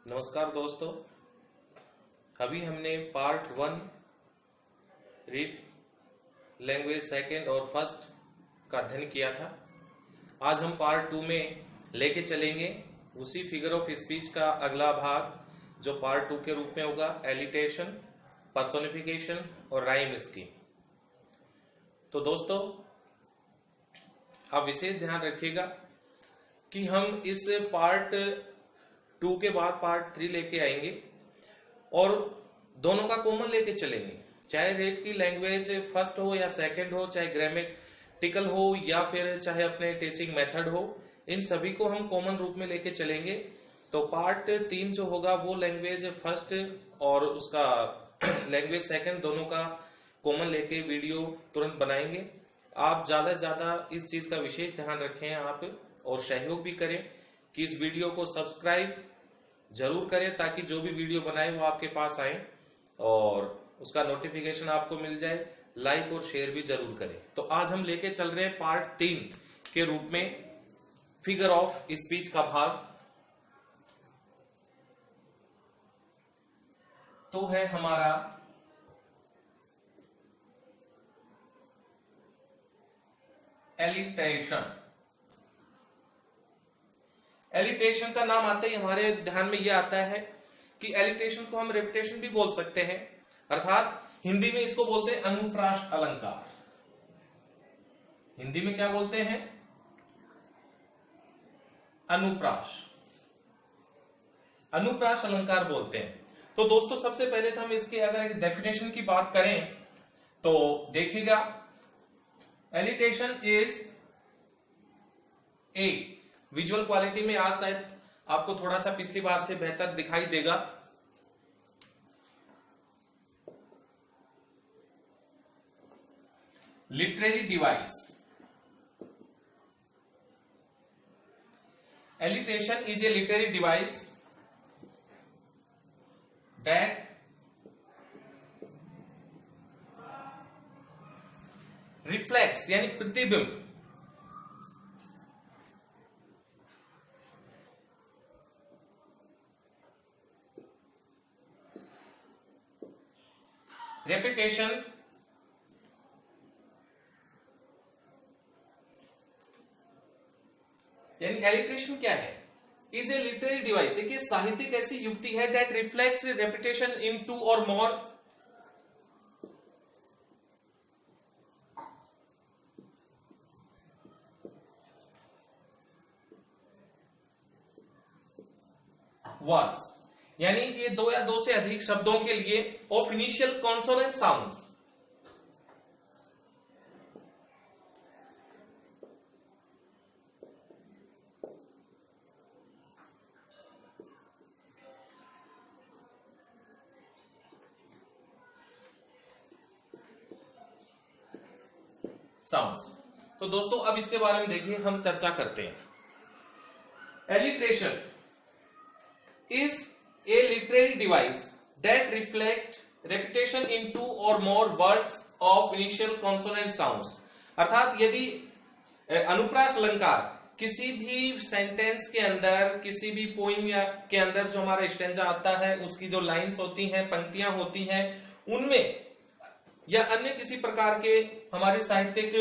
नमस्कार दोस्तों, अभी हमने पार्ट 1 रीड लैंग्वेज सेकंड और फर्स्ट का अध्ययन किया था। आज हम पार्ट 2 में लेके चलेंगे उसी फिगर ऑफ स्पीच का अगला भाग जो पार्ट 2 के रूप में होगा, एलिटेशन, पर्सोनिफिकेशन और राइम स्कीम। तो दोस्तों, आप विशेष ध्यान रखिएगा कि हम इस पार्ट 2 के बाद पार्ट 3 लेके आएंगे और दोनों का कॉमन लेके चलेंगे, चाहे रेट की लैंग्वेज फर्स्ट हो या सेकंड हो, चाहे ग्रामेटिकल हो या फिर चाहे अपने टीचिंग मेथड हो, इन सभी को हम कॉमन रूप में लेके चलेंगे। तो पार्ट 3 जो होगा वो लैंग्वेज फर्स्ट और उसका लैंग्वेज सेकंड दोनों का कॉमन लेके वीडियो तुरंत बनाएंगे। आप ज्यादा से ज्यादा इस चीज का विशेष ध्यान रखें आप और सहयोग भी करें कि इस वीडियो को सब्सक्राइब जरूर करें ताकि जो भी वीडियो बनाए वो आपके पास आए और उसका नोटिफिकेशन आपको मिल जाए। लाइक और शेयर भी जरूर करें। तो आज हम लेके चल रहे हैं पार्ट 3 के रूप में फिगर ऑफ स्पीच का भाग। तो है हमारा एलिटेशन। एलिटेशन का नाम आते ही हमारे ध्यान में यह आता है कि एलिटेशन को हम रेपिटेशन भी बोल सकते हैं, अर्थात हिंदी में इसको बोलते हैं अनुप्रास अलंकार। हिंदी में क्या बोलते हैं? अनुप्रास अनुप्रास अलंकार बोलते हैं। तो दोस्तों, सबसे पहले तो हम इसके अगर एक डेफिनेशन की बात करें तो देखिएगा, एलिटेशन इज ए विजुअल क्वालिटी में आज शायद आपको थोड़ा सा पिछली बार से बेहतर दिखाई देगा। Literary device. Alliteration is a literary device that reflects यानी प्रतिबिंब रेपिटेशन यानी एलिट्रेशन क्या है? इज ए लिटरेरी डिवाइस, एक साहित्यिक ऐसी युक्ति है दैट रिफ्लेक्ट्स रेपिटेशन इन 2 और मोर वर्ड्स, यानी ये 2 या 2 से अधिक शब्दों के लिए of initial consonant sound. Sounds. तो दोस्तों, अब इसके बारे में देखिए, हम चर्चा करते हैं। Alliteration is a literary device that reflect repetition in 2 or more words of initial consonant sounds। अर्थात यदि अनुप्रास अलंकार किसी भी सेंटेंस के अंदर, किसी भी पोइम या के अंदर जो हमारा स्टैंजा आता है, उसकी जो लाइंस होती हैं, पंक्तियां होती हैं, उनमें या अन्य किसी प्रकार के हमारे साहित्यिक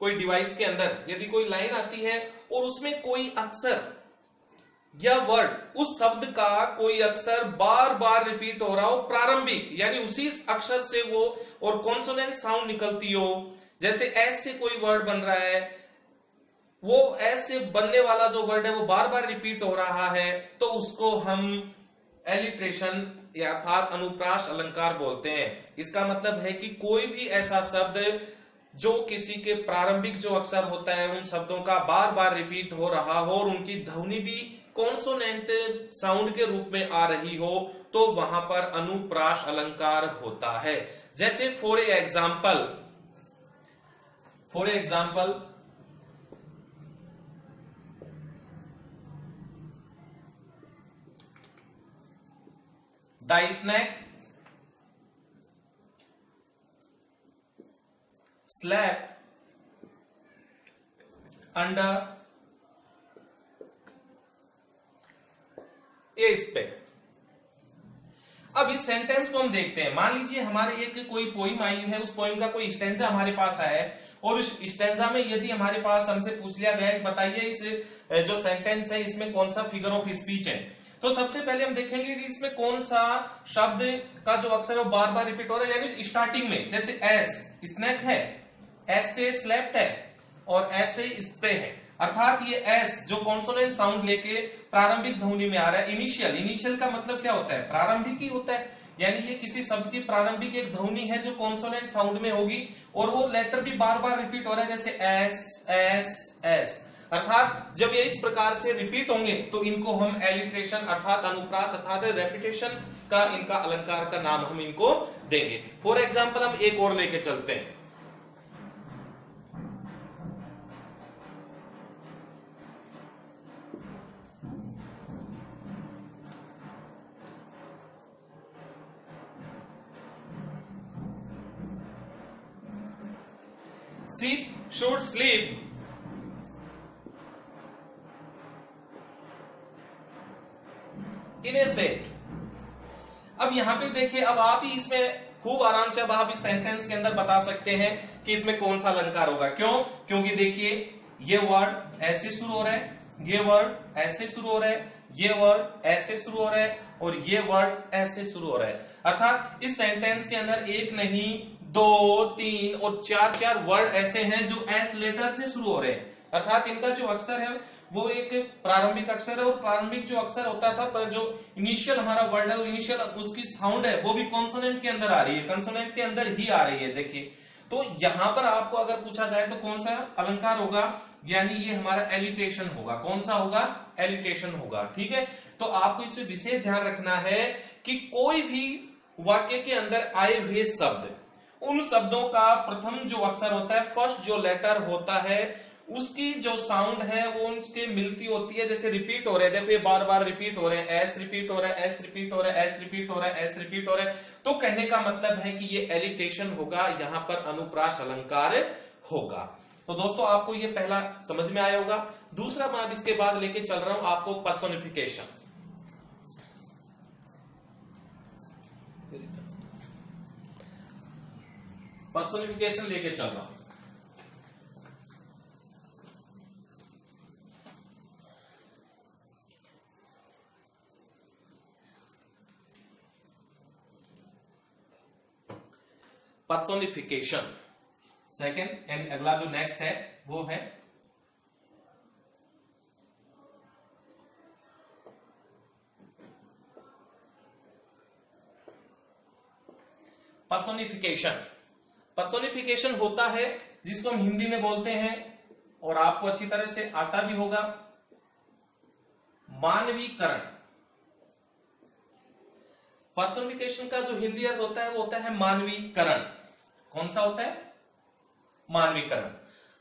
कोई डिवाइस के अंदर यदि कोई लाइन आती है और उसमें कोई अक्षर या वर्ड, उस शब्द का कोई अक्षर बार बार रिपीट हो रहा हो, प्रारंभिक यानी उसी अक्षर से वो और कॉन्सोनेंट साउंड निकलती हो, जैसे एस से कोई वर्ड बन रहा है, वो एस से बनने वाला जो वर्ड है वो बार बार रिपीट हो रहा है, तो उसको हम एलिट्रेशन या अर्थात अनुप्रास अलंकार बोलते हैं। इसका मतलब है कि कोई भी ऐसा शब्द जो किसी के प्रारंभिक जो अक्षर होता है उन शब्दों का बार बार रिपीट हो रहा हो और उनकी ध्वनि भी कॉन्सोनेंट साउंड के रूप में आ रही हो, तो वहां पर अनुप्रास अलंकार होता है। जैसे for example the snake slept under ये इस पे अब इस सेंटेंस को हम देखते हैं। मान लीजिए हमारे एक कोई पोइम आई है, उस पोइम का कोई स्टैंजा हमारे पास आया है, और उस स्टैंजा में यदि हमारे पास हमसे पूछ लिया गया है कि बताइए इस जो सेंटेंस है इसमें कौन सा फिगर ऑफ स्पीच है, तो सबसे पहले हम देखेंगे कि इसमें कौन सा शब्द का जो अक्षर है वो बार बार रिपीट हो रहा है। यानी स्टार्टिंग में जैसे एस स्नैक है, एस से स्लेप्ट है, और एस से स्प्रे है, अर्थात ये एस जो कॉन्सोनेंट साउंड लेके प्रारंभिक ध्वनि में आ रहा है। इनिशियल का मतलब क्या होता है, प्रारंभिक ही होता है, यानी ये किसी शब्द की प्रारंभिक एक ध्वनि है जो कॉन्सोनेंट साउंड में होगी, और वो लेटर भी बार बार रिपीट हो रहा है, जैसे एस एस एस। अर्थात जब ये इस प्रकार से रिपीट होंगे तो इनको हम एलिट्रेशन अर्थात अनुप्रास अर्थात रेपिटेशन का इनका अलंकार का नाम हम इनको देंगे। फॉर एग्जाम्पल हम एक और लेके चलते हैं। Sheep should sleep in a set। अब यहां पे देखिए, अब आप ही इसमें खूब आराम से अब आप इस सेंटेंस के अंदर बता सकते हैं कि इसमें कौन सा अलंकार होगा। क्यों? क्योंकि देखिए ये वर्ड ऐसे शुरू हो रहा है, ये वर्ड ऐसे शुरू हो रहा है, ये वर्ड ऐसे शुरू हो रहा है, और ये वर्ड ऐसे शुरू हो रहा है। अर्थात इस सेंटेंस के अंदर एक नहीं, दो, तीन और चार वर्ड ऐसे हैं जो एस लेटर से शुरू हो रहे हैं। अर्थात इनका जो अक्षर है वो एक प्रारंभिक अक्षर है, और प्रारंभिक जो अक्षर होता था पर जो इनिशियल हमारा वर्ड है, इनिशियल उसकी साउंड है वो भी कॉन्सोनेंट के अंदर आ रही है, कंसोनेंट के अंदर ही आ रही है। देखिए, तो यहां पर आपको अगर पूछा जाए तो कौन सा अलंकार होगा, यानी ये हमारा एलिटेशन होगा। कौन सा होगा? एलिटेशन होगा। ठीक है, तो आपको इसमें विशेष ध्यान रखना है कि कोई भी वाक्य के अंदर आए हुए शब्द, उन शब्दों का प्रथम जो अक्षर होता है, फर्स्ट जो लेटर होता है, उसकी जो साउंड है वो उसके मिलती होती है। जैसे रिपीट हो रहे हैं, देखो ये बार बार रिपीट हो रहे हैं, एस रिपीट हो रहा है, एस रिपीट हो रहा है, एस रिपीट हो रहा है, एस रिपीट हो रहा है, तो कहने का मतलब है कि ये एलिटेशन होगा, यहां पर अनुप्रास अलंकार होगा। तो दोस्तों आपको ये पहला समझ में आया होगा। दूसरा मैं अब इसके बाद लेके चल रहा हूं आपको पर्सोनिफिकेशन। पर्सोनिफिकेशन लेके चल रहा हूं। पर्सोनिफिकेशन सेकेंड, यानी अगला जो नेक्स्ट है वो है पर्सोनिफिकेशन। पर्सोनिफिकेशन होता है जिसको हम हिंदी में बोलते हैं, और आपको अच्छी तरह से आता भी होगा, मानवीकरण। पर्सोनिफिकेशन का जो हिंदी अर्थ होता है वो होता है मानवीकरण। कौन सा होता है? मानवीकरण।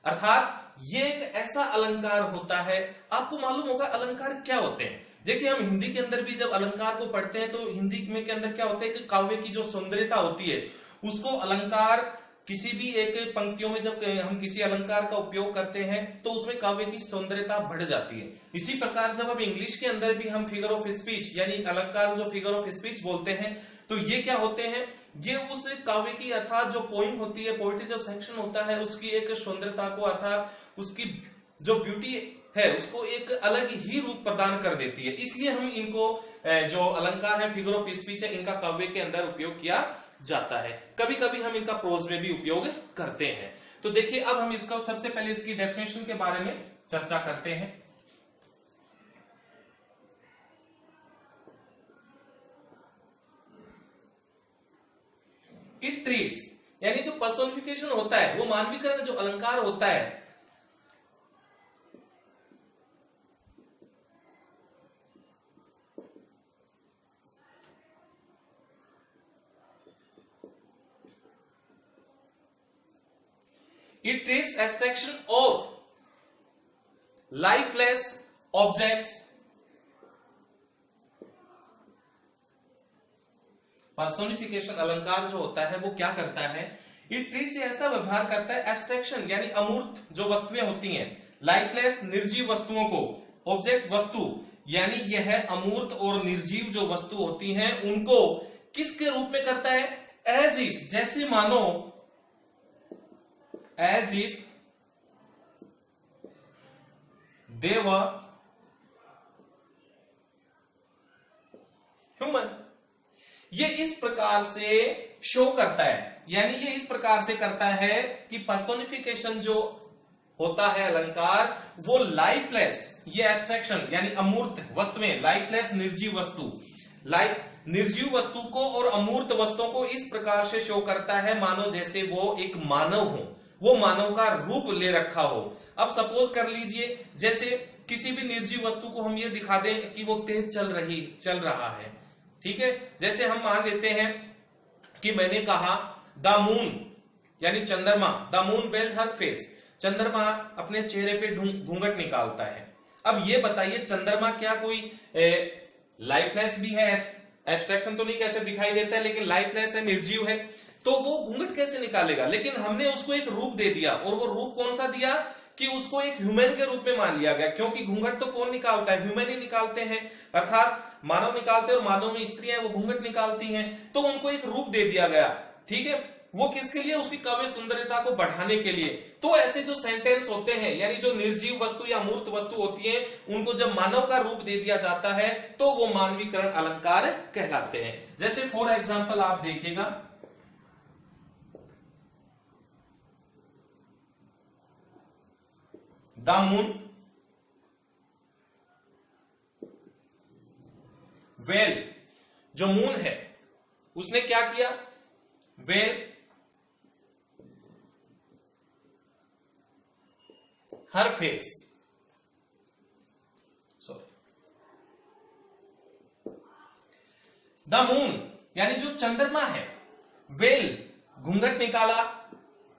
अर्थात ये एक ऐसा अलंकार होता है, आपको मालूम होगा अलंकार क्या होते हैं। देखिए, हम हिंदी के अंदर भी जब अलंकार को पढ़ते हैं तो हिंदी में के अंदर क्या होता है कि काव्य की जो सौंदर्यता होती है उसको अलंकार, किसी भी एक पंक्तियों में जब हम किसी अलंकार का उपयोग करते हैं तो उसमें काव्य की सौंदर्यता बढ़ जाती है। इसी प्रकार जब हम इंग्लिश के अंदर भी हम फिगर ऑफ स्पीच यानी अलंकार जो फिगर ऑफ स्पीच बोलते हैं तो ये क्या होते हैं, ये उस काव्य की अर्थात जो पोइम होती है, पोएट्री जो सेक्शन होता है उसकी एक सौंदर्यता को अर्थात उसकी जो ब्यूटी है उसको एक अलग ही रूप प्रदान कर देती है। इसलिए हम इनको जो अलंकार है, फिगर ऑफ स्पीच है, इनका काव्य के अंदर उपयोग किया जाता है। कभी कभी हम इनका प्रोज में भी उपयोग करते हैं। तो देखिए, अब हम इसका सबसे पहले इसकी डेफिनेशन के बारे में चर्चा करते हैं। इट ट्रीट्स, यानी जो पर्सोनिफिकेशन होता है, वो मानवीकरण जो अलंकार होता है, it treats abstraction of lifeless objects। Personification अलंकार जो होता है वो क्या करता है, इट ट्रीट्स ऐसा व्यवहार करता है एब्स्ट्रैक्शन यानी अमूर्त जो वस्तुएं होती हैं, लाइफलेस निर्जीव वस्तुओं को, ऑब्जेक्ट वस्तु यानी यह अमूर्त और निर्जीव जो वस्तु होती हैं उनको किसके रूप में करता है? एज इफ, जैसे मानो, as if they were human. ये इस प्रकार से शो करता है, यानी ये इस प्रकार से करता है कि पर्सोनिफिकेशन जो होता है अलंकार, वो लाइफलेस, ये एब्स्ट्रैक्शन यानी अमूर्त वस्तु में, लाइफलेस निर्जीव वस्तु, निर्जीव वस्तु को और अमूर्त वस्तुओं को इस प्रकार से शो करता है मानो जैसे वो एक मानव हो, वो मानव का रूप ले रखा हो। अब सपोज कर लीजिए, जैसे किसी भी निर्जीव वस्तु को हम ये दिखा दें कि वो तेज चल रहा है, ठीक है। जैसे हम मान लेते हैं कि मैंने कहा द मून, यानी चंद्रमा, the moon well her face, चंद्रमा अपने चेहरे पे घूंघट निकालता है। अब ये बताइए, चंद्रमा क्या कोई लाइफलेस भी है? एब्स्ट्रैक्शन तो नहीं कैसे दिखाई देता है, लेकिन लाइफलेस है, निर्जीव है, तो वो घूंघट कैसे निकालेगा? लेकिन हमने उसको एक रूप दे दिया, और वो रूप कौन सा दिया कि उसको एक ह्यूमन के रूप में मान लिया गया, क्योंकि घूंघट तो कौन निकालता है? ह्यूमन ही निकालते हैं, अर्थात मानव निकालते हैं, और मानव में स्त्रियां वो घूंघट निकालती हैं, तो उनको एक रूप दे दिया गया, ठीक है। वो किसके लिए? उसकी काव्य सुंदरता को बढ़ाने के लिए। तो ऐसे जो सेंटेंस होते हैं, यानी जो निर्जीव वस्तु या मूर्त वस्तु होती है, उनको जब मानव का रूप दे दिया जाता है तो वो मानवीकरण अलंकार कहलाते हैं। जैसे फॉर एग्जाम्पल आप देखिएगा, द मून वेल, जो मून है उसने क्या किया? Well her face, sorry, the moon यानी जो चंद्रमा है, वेल घूंघट निकाला,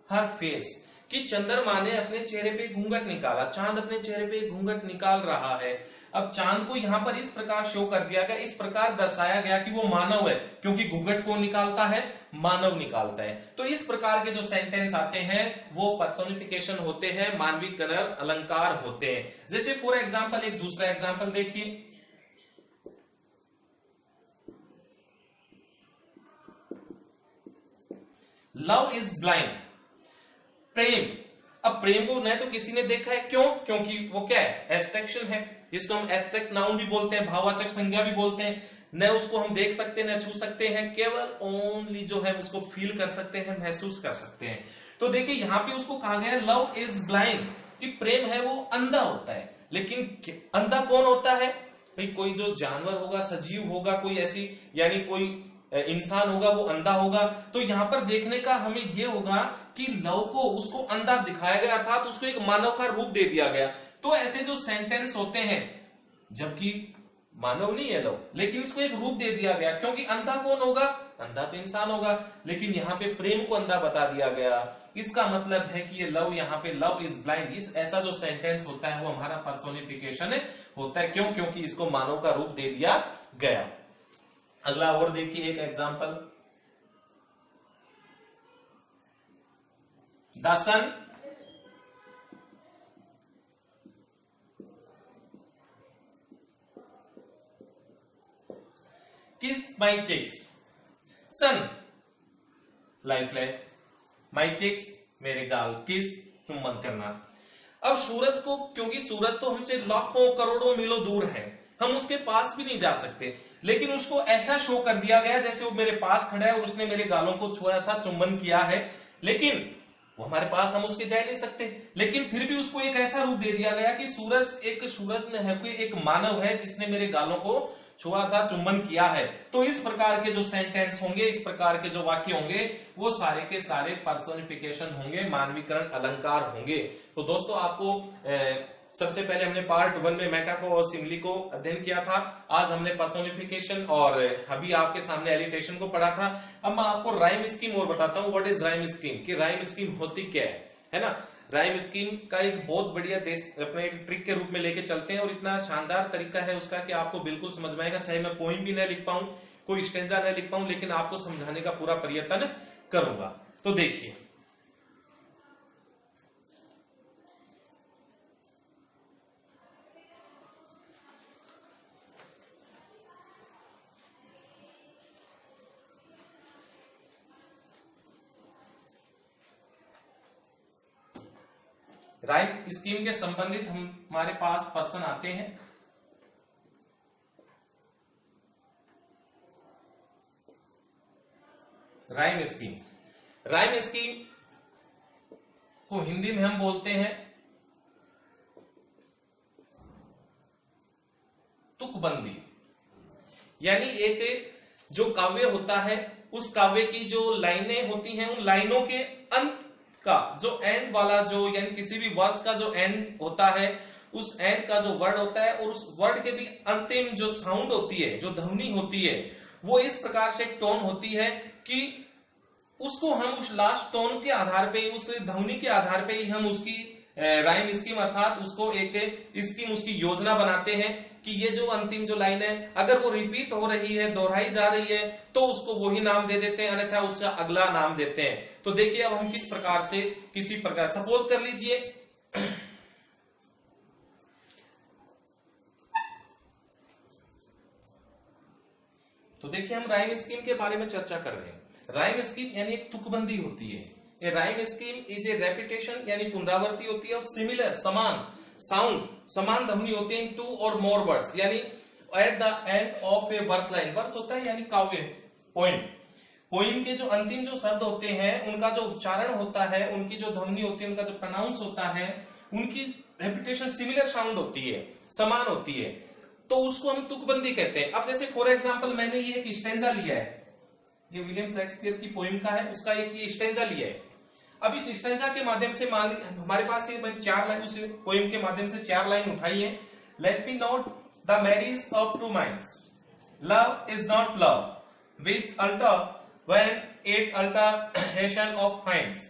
हर फेस कि चंद्रमा ने अपने चेहरे पे घूंघट निकाला, चांद अपने चेहरे पे घूंघट निकाल रहा है। अब चांद को यहां पर इस प्रकार शो कर दिया गया, इस प्रकार दर्शाया गया कि वो मानव है, क्योंकि घूंघट कौन निकालता है? मानव निकालता है। तो इस प्रकार के जो सेंटेंस आते हैं वो पर्सोनिफिकेशन होते हैं, मानवीकरण अलंकार होते हैं। जैसे फॉर एग्जांपल एक दूसरा एग्जांपल देखिए, लव इज ब्लाइंड, प्रेम। अब प्रेम को न तो किसी ने देखा है, क्यों? क्योंकि वो क्या है? एब्स्ट्रैक्शन है, जिसको हम एब्स्ट्रैक्ट नाउन भी बोलते हैं, भाववाचक संज्ञा भी बोलते हैं। न उसको हम देख सकते हैं, न छू सकते हैं, केवल ओनली जो है उसको फील कर सकते हैं, महसूस कर सकते हैं। तो देखिए यहां पे उसको कहा गया है लव इज ब्लाइंड, कि प्रेम है वो अंधा होता है। लेकिन अंधा कौन होता है भाई? कोई जो जानवर होगा, सजीव होगा, कोई ऐसी यानी कोई इंसान होगा, वो अंधा होगा। तो यहां पर देखने का हमें यह होगा कि लव को उसको अंधा दिखाया गया, अर्थात उसको एक मानव का रूप दे दिया गया। तो ऐसे जो सेंटेंस होते हैं, जबकि मानव नहीं है लव, लेकिन इसको एक रूप दे दिया गया, क्योंकि अंधा कौन होगा? अंधा तो इंसान होगा, लेकिन यहाँ पे प्रेम को अंधा बता दिया गया। इसका मतलब है कि ये लव, यहाँ पे लव इज ब्लाइंड, इस ऐसा जो सेंटेंस होता है वो हमारा पर्सोनिफिकेशन होता है। क्यों? क्योंकि इसको मानव का रूप दे दिया गया। अगला और देखिए एक एग्जांपल, द सन किस माई चिक्स, सन लाइफलेस, माई चिक्स मेरे गाल, किस चुंबन करना। अब सूरज को, क्योंकि सूरज तो हमसे लाखों करोड़ों मीलों दूर है, हम उसके पास भी नहीं जा सकते, लेकिन उसको ऐसा शो कर दिया गया जैसे वो मेरे पास खड़ा है और उसने मेरे गालों को छुआ था, चुंबन किया है, लेकिन वो हमारे पास, हम उसके जा नहीं सकते। लेकिन फिर भी उसको एक ऐसा रूप दे दिया गया कि सूरज ने है, कोई एक मानव है जिसने मेरे गालों को छुआ था, चुंबन किया है। तो इस प्रकार के जो सेंटेंस होंगे, इस प्रकार के जो वाक्य होंगे, वो सारे के सारे पर्सोनिफिकेशन होंगे, मानवीकरण अलंकार होंगे। तो दोस्तों आपको सबसे पहले हमने पार्ट 1 में मेटाफोर और सिमिली को अध्ययन किया था। आज हमने पर्सोनिफिकेशन और अभी आपके सामने एलिटेशन को पढ़ा था। अब मैं आपको राइम स्कीम और बताता हूं, व्हाट इज राइम स्कीम, कि राइम स्कीम होती क्या है ना। राइम स्कीम का एक बहुत बढ़िया अपने एक ट्रिक के रूप में लेके चलते हैं, और इतना शानदार तरीका है उसका कि आपको बिल्कुल समझ में आएगा, चाहे मैं पोइम भी न लिख पाऊं, कोई स्टेंजा न लिख पाऊं, लेकिन आपको समझाने का पूरा प्रयत्न करूंगा। तो देखिए, राइम स्कीम के संबंधित हमारे पास पर्सन आते हैं। राइम स्कीम को हिंदी में हम बोलते हैं तुकबंदी। यानी एक जो काव्य होता है उस काव्य की जो लाइनें होती हैं उन लाइनों के अंत का जो एंड वाला जो यानी किसी भी वर्ष का जो एंड होता है उस एंड का जो वर्ड होता है और उस वर्ड के भी अंतिम जो साउंड होती है जो ध्वनि होती है वो इस प्रकार से एक टोन होती है कि उसको हम उस लास्ट टोन के आधार पे उस ध्वनि के आधार पे ही हम उसकी राइम स्कीम अर्थात उसको एक स्कीम उसकी योजना बनाते हैं कि ये जो अंतिम जो लाइन है अगर वो रिपीट हो रही है दोहराई जा रही है तो उसको वही नाम दे देते हैं अन्यथा उसका अगला नाम देते हैं। तो देखिए अब हम किस प्रकार से किसी प्रकार सपोज कर लीजिए तो देखिए हम राइम स्कीम के बारे में चर्चा कर रहे हैं। राइम स्कीम यानी एक तुकबंदी होती है। A rhyme scheme is a repetition यानी पुनरावृत्ति होती है ऑफ सिमिलर समान साउंड समान ध्वनि होती है टू और मोर वर्ड्स यानी at the end of a verse line. Verse होता है यानी काव्य पोइम के जो अंतिम जो शब्द होते हैं उनका जो उच्चारण होता है उनकी जो ध्वनि होती है उनका जो प्रोनाउंस होता है उनकी रेपिटेशन सिमिलर साउंड होती है समान होती है तो उसको हम तुकबंदी कहते हैं। अब जैसे फॉर एग्जांपल मैंने ये एक स्टेंजा लिया है ये विलियम शेक्सपियर की पोइम का है उसका एक ये स्टेंजा लिया है। अब इस स्टेंजा के माध्यम से मान हमारे पास ये मैं 4 लाइन उस पोइम के माध्यम से 4 लाइन उठाई है। Let me not the marriage of two minds love is not love which alter when it alteration of finds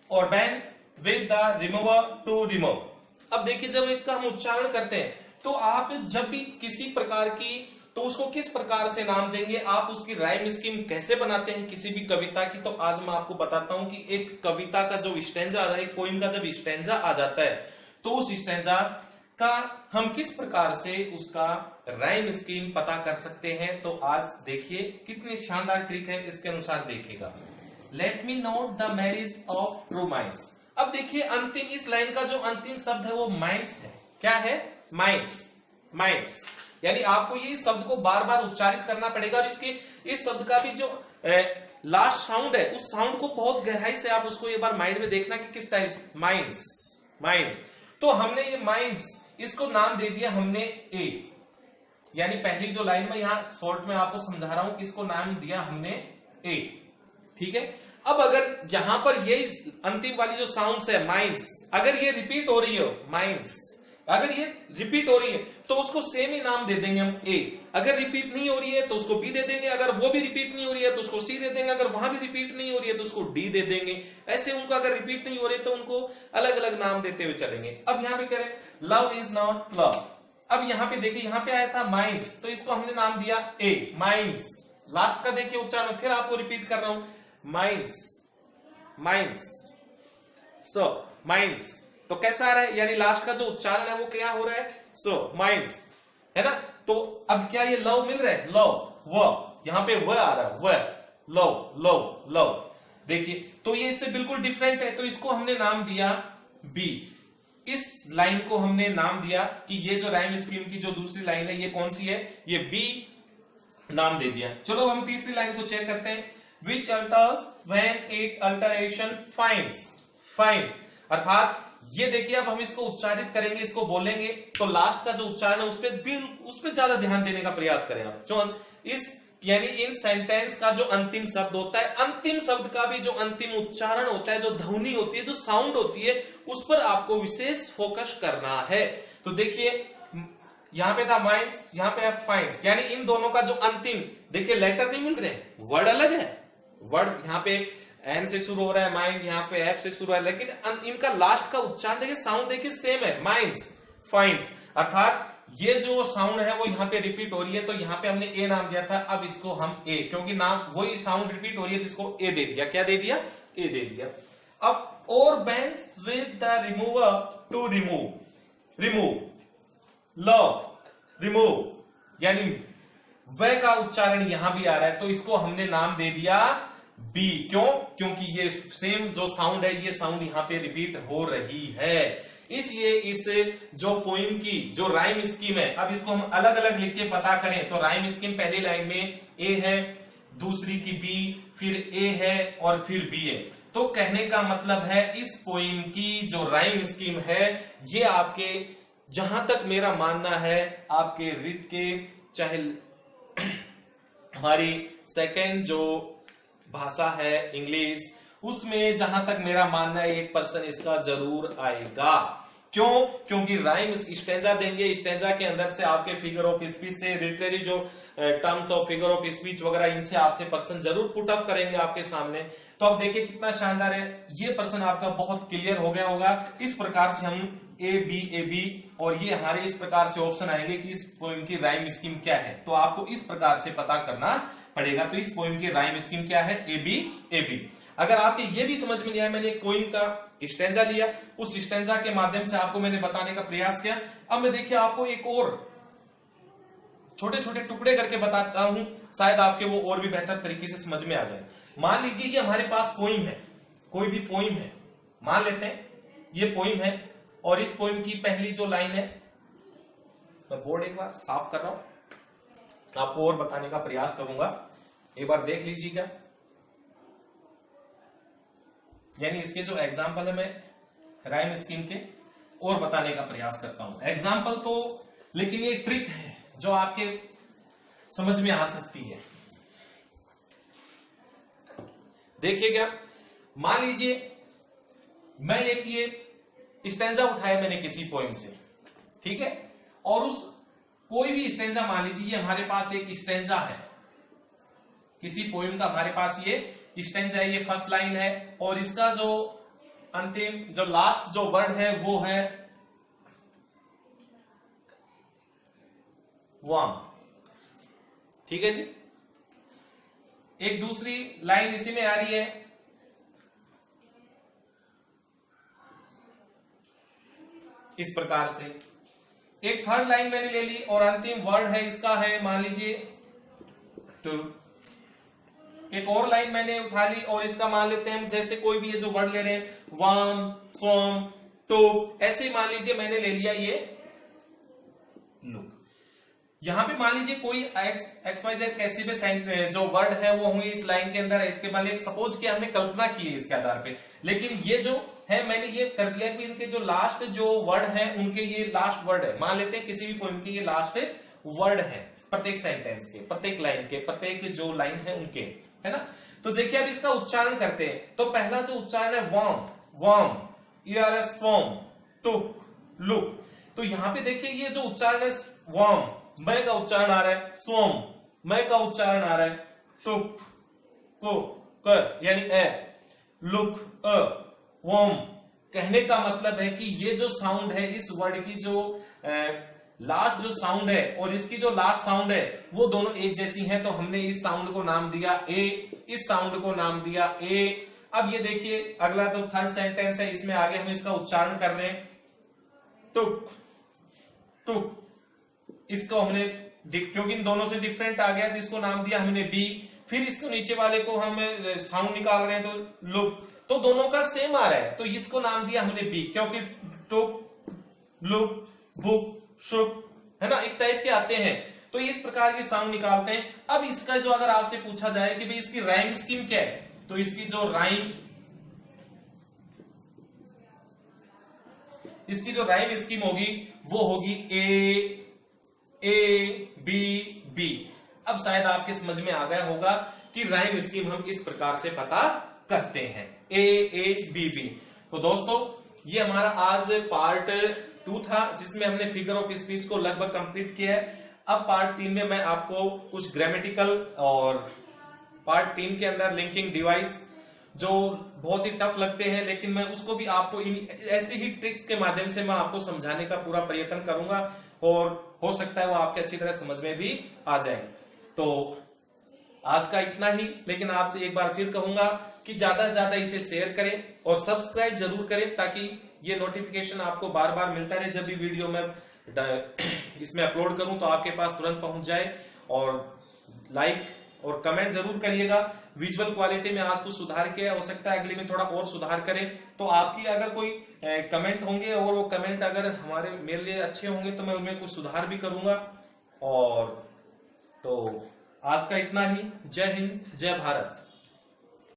और bend with the remover to remove. अब देखिए जब इसका हम उच्चारण करते हैं तो आप जब भी किसी प्रकार की तो उसको किस प्रकार से नाम देंगे आप उसकी राइम स्कीम कैसे बनाते हैं किसी भी कविता की। तो आज मैं आपको बताता हूं कि एक कविता का जो स्टैंजा आ जाता है एक पोइम का जब स्टैंजा आ जाता है तो उस स्टैंजा का हम किस प्रकार से उसका राइम स्कीम पता कर सकते हैं। तो आज देखिए कितनी शानदार ट्रिक है इसके अनुसार देखिएगा। Late me not the marriage of true minds. अब देखिए अंतिम इस लाइन का जो अंतिम शब्द है वो माइंड्स है। क्या है माइंड्स यानी आपको ये शब्द को बार बार उच्चारित करना पड़ेगा और इसके इस शब्द का भी जो लास्ट साउंड है उस साउंड को बहुत गहराई से आप उसको एक बार माइंड में देखना कि किस टाइप माइंड्स। तो हमने ये माइंड्स इसको नाम दे दिया हमने ए यानी पहली जो लाइन में यहां शॉर्ट में आपको समझा रहा हूं कि इसको नाम दिया हमने ए। ठीक है अब अगर यहां पर ये अंतिम वाली जो साउंड है माइंड्स अगर ये रिपीट हो रही हो माइंड्स अगर ये रिपीट हो रही है तो उसको सेम ही नाम दे देंगे हम ए। अगर रिपीट नहीं हो रही है तो उसको बी दे देंगे अगर वो भी रिपीट नहीं हो रही है तो उसको सी दे देंगे अगर वहां भी रिपीट नहीं हो रही है तो उसको डी दे देंगे। ऐसे उनको अगर रिपीट नहीं हो रही तो उनको अलग अलग नाम देते हुए चलेंगे। अब यहाँ पे करें लव इज नॉट लव। अब यहाँ पे देखिए यहाँ पे आया था माइंड्स तो इसको हमने नाम दिया ए माइंड्स। लास्ट का देखिए उच्चारण फिर आपको रिपीट कर रहा हूं माइंड्स सो माइंड्स। तो कैसा आ रहा है यानी लास्ट का जो उच्चारण है वो क्या हो रहा है सो माइंड्स है ना। तो अब क्या ये लव मिल रहा है लव व यहां पे व आ रहा है व लव देखिए तो ये इससे बिल्कुल डिफरेंट है। तो इसको हमने नाम दिया बी। इस लाइन को हमने नाम दिया कि ये जो राइम स्कीम की जो दूसरी लाइन है ये कौन सी है ये बी नाम दे दिया। चलो हम तीसरी लाइन को चेक करते हैं which alters when it alteration finds अर्थात ये देखिए अब हम इसको उच्चारित करेंगे इसको बोलेंगे तो लास्ट का जो उच्चारण है उस पर ज्यादा ध्यान देने का प्रयास करें आप। जो इस यानी इन सेंटेंस का जो अंतिम शब्द होता है अंतिम शब्द का भी जो अंतिम उच्चारण होता है जो ध्वनि होती है जो साउंड होती है उस पर आपको विशेष फोकस करना है। तो देखिए यहां पे था माइंड्स यहां पे है फाइंड्स यानी इन दोनों का जो अंतिम देखिए लेटर नहीं मिल रहे वर्ड अलग है। वर्ड यहाँ पे एन से शुरू हो रहा है माइंड यहाँ पे एफ से शुरू है लेकिन इनका लास्ट का उच्चारण देखिए साउंड देखिए सेम है माइंड्स फाइंड्स अर्थात ये जो साउंड है वो यहाँ पे रिपीट हो रही है तो यहाँ पे हमने ए नाम दिया था। अब इसको हम ए क्योंकि नाम वही साउंड रिपीट हो रही है तो इसको ए दे दिया। क्या दे दिया ए दे दिया। अब और bands with the remover to remove love remove यानी व का उच्चारण यहां भी आ रहा है तो इसको हमने नाम दे दिया बी। क्यों? क्योंकि ये सेम जो साउंड है ये साउंड यहाँ पे रिपीट हो रही है, इसलिए इस जो पोइम की जो राइम स्कीम है, अब इसको हम अलग अलग लिख के पता करें तो राइम स्कीम पहली लाइन में ए है, दूसरी की बी, फिर ए है और फिर बी है। तो कहने का मतलब है इस पोइम की जो राइम स्कीम है ये आपके, जहां तक मेरा मानना है, आपके रीड के चाहे हमारी सेकंड जो भाषा है इंग्लिश, उसमें जहां तक मेरा मानना है 1% इसका जरूर आएगा। क्यों? क्योंकि राइम स्टेंजा देंगे, स्टेंजा के अंदर से आपके फिगर ऑफ स्पीच से लिटरेरी जो terms of figure of speech वगैरह इनसे आपसे पर्सन जरूर पुट अप करेंगे आपके सामने। तो अब देखिए कितना शानदार है, ये पर्सन आपका बहुत क्लियर हो गया होगा। इस प्रकार से हम ए बी और ये हमारे इस प्रकार से ऑप्शन आएंगे कि इस पोएम की राइम स्कीम क्या है, तो आपको इस प्रकार से पता करना पड़ेगा। तो इस पोएम की राइम स्कीम क्या है? A B. अगर आपके ये भी समझ में नहीं आया, मैंने एक पोएम का स्टेंजा लिया, उस स्टेंजा के माध्यम से आपको मैंने बताने का प्रयास किया। अब मैं देखिए आपको एक और छोटे छोटे टुकड़े करके बताता हूं, शायद आपके वो और भी बेहतर तरीके से समझ में आ जाए। मान लीजिए कि हमारे पास पोइम है, कोई भी पोइम है, मान लेते हैं ये पोइम है और इस पोइम की पहली जो लाइन है, मैं बोर्ड एक बार साफ कर रहा हूं, आपको और बताने का प्रयास करूंगा, एक बार देख लीजिएगा। यानी इसके जो एग्जाम्पल है मैं राइम स्कीम के और बताने का प्रयास करता हूं। एग्जाम्पल तो, लेकिन ये ट्रिक है जो आपके समझ में आ सकती है। देखिएगा, मान लीजिए मैं एक ये स्टेंजा उठाया मैंने किसी पोइम से, ठीक है, और उस कोई भी स्टेंजा, मान लीजिए ये हमारे पास एक स्टेंजा है, किसी पोइम का हमारे पास ये स्टेंजा है, ये फर्स्ट लाइन है और इसका जो अंतिम जो लास्ट जो वर्ड है वो है वाम, ठीक है जी। एक दूसरी लाइन इसी में आ रही है, इस प्रकार से। एक थर्ड लाइन मैंने ले ली और अंतिम वर्ड है इसका है, मान लीजिए टू। एक और लाइन मैंने उठा ली और इसका मान लेते हैं, जैसे कोई भी ये जो वर्ड ले रहे हैं, वाम, सोम, टू, ऐसे मान लीजिए मैंने ले लिया ये लुक। यहां पे मान लीजिए कोई एक्स वाई जेड कैसे भी जो वर्ड है वो होंगे इस लाइन के अंदर, इसके बाद सपोज किया हमने कल्पना की है इसके आधार पे, लेकिन ये जो है मैंने ये कर लिया कि इनके जो लास्ट जो वर्ड है उनके ये लास्ट वर्ड है, मान लेते हैं किसी भी पोएम के ये लास्ट वर्ड है, प्रत्येक सेंटेंस के, प्रत्येक लाइन के, प्रत्येक जो लाइन है उनके, है ना। तो देखिए अब इसका उच्चारण करते हैं। तो पहला जो उच्चारण है वाम, वाम, ers फॉर्म, टुक, लुक। तो यहां पे देखिए ये जो उच्चारण है वाम, मैं का उच्चारण आ रहा है, सोम, मैं का उच्चारण आ रहा है, टुक, को, कर यानी ए, लुक, अ, वाम। कहने का मतलब है कि ये जो साउंड है इस वर्ड की जो लास्ट जो साउंड है और इसकी जो लास्ट साउंड है वो दोनों एक जैसी हैं, तो हमने इस साउंड को नाम दिया ए, इस साउंड को नाम दिया ए। अब ये देखिए अगला तो थर्ड सेंटेंस है, इसमें आगे हम इसका उच्चारण कर रहे हैं, टुक, टुक। इसको हमने, क्योंकि इन दोनों से डिफरेंट आ गया तो इसको नाम दिया हमने बी। फिर इसको नीचे वाले को हम साउंड निकाल रहे हैं तो लुक, तो दोनों का सेम आ रहा है तो इसको नाम दिया हमने बी, क्योंकि टुक, लुक, बुक, शुक, है ना, इस टाइप के आते हैं। तो इस प्रकार के साउंड निकालते हैं। अब इसका जो अगर आपसे पूछा जाए कि भाई इसकी राइम स्कीम क्या है, तो इसकी जो राइम स्कीम होगी वो होगी ए बी बी। अब शायद आपके समझ में आ गया होगा कि राइम स्कीम हम इस प्रकार से पता करते हैं, ए बी बी। तो दोस्तों ये हमारा आज पार्ट 2 था जिसमें हमने फिगर ऑफ स्पीच को लगभग कंप्लीट किया है। अब पार्ट 3 में मैं आपको कुछ ग्रामेटिकल और पार्ट 3 के अंदर लिंकिंग डिवाइस जो बहुत ही टफ लगते हैं, लेकिन मैं उसको भी आपको ऐसी ही ट्रिक्स के माध्यम से मैं आपको समझाने का पूरा प्रयत्न करूंगा और हो सकता है वो आपके अच्छी तरह समझ में भी आ जाए। तो आज का इतना ही, लेकिन आपसे एक बार फिर कहूंगा कि ज्यादा से ज्यादा इसे शेयर करें और सब्सक्राइब जरूर करें ताकि ये नोटिफिकेशन आपको बार बार मिलता रहे। जब भी वीडियो में इसमें अपलोड करूं तो आपके पास तुरंत पहुंच जाए। और लाइक और कमेंट जरूर करिएगा। विजुअल क्वालिटी में आज कुछ सुधार किया, हो सकता है अगले में थोड़ा और सुधार करें। तो आपकी अगर कोई कमेंट होंगे और वो कमेंट अगर हमारे मेरे लिए अच्छे होंगे तो मैं उनमें कुछ सुधार भी करूंगा। और तो आज का इतना ही। जय हिंद, जय भारत।